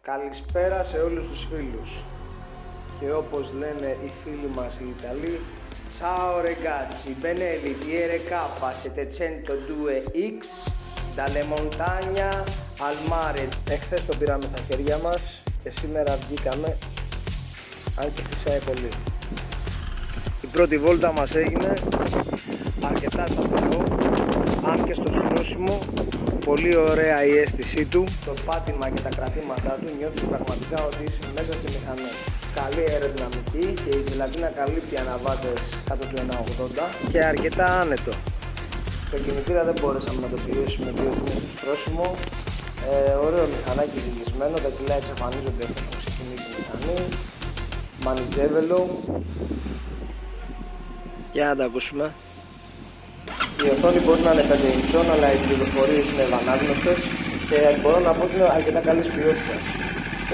Καλησπέρα σε όλους τους φίλους. Και όπως λένε οι φίλοι μας οι Ιταλοί, Ciao ragazzi, Benelli, DRK, 702X, dalle montagne al mare. Εχθές το πήραμε στα χέρια μας και σήμερα βγήκαμε, αν και φυσάει πολύ. Η πρώτη βόλτα μας έγινε αρκετά σταθερό, αν και στο στρώσιμο πολύ ωραία η αίσθησή του. Το πάτημα και τα κρατήματά του νιώθεις πραγματικά ότι είσαι μέσα στη μηχανή. Καλή αεροδυναμική και η ζελατίνα καλύπτει αναβάτες κάτω του 1,80 και αρκετά άνετο. Το κινητήρα δεν μπορέσαμε να το πηρέσουμε διότι είναι στο στρώσιμο. Ωραίο μηχανάκι ζυγισμένο, τα κιλά εξαφανίζονται εφόσον ξεκινήσει η μηχανή. Μανιτζέβελο. Για να τα ακούσουμε. Η οθόνη μπορεί να είναι 5 ιντσών, αλλά οι πληροφορίες είναι ευανάγνωστες και μπορώ να πω ότι είναι αρκετά καλής ποιότητας.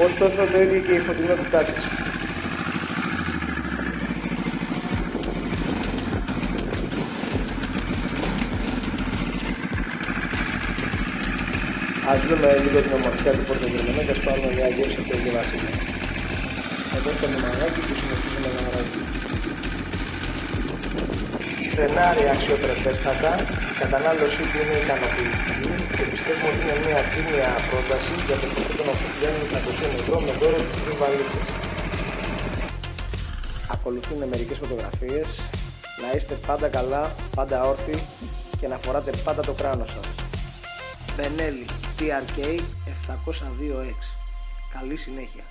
Ωστόσο το ίδιο και η φωτεινότητά της. Ας δούμε λίγο την ομορφιά του πορτογερμενού και ας πάρουμε μια γεύση από το Αγίου Βασίλειο. Εδώ στο λιμανάκι που συνεχίζουμε να ράγει. Φρενάρει αξιοπρεπέστατα, η κατανάλωσή του είναι ικανοποιητική και πιστεύουμε ότι είναι μια τίμια πρόταση για το ποσό των 8.900 ευρώ με δώρο τις 3 βαλίτσες. Ακολουθούν μερικές φωτογραφίες. Να είστε πάντα καλά, πάντα όρθιοι και να φοράτε πάντα το κράνος σας. Benelli TRK 702X. Καλή συνέχεια.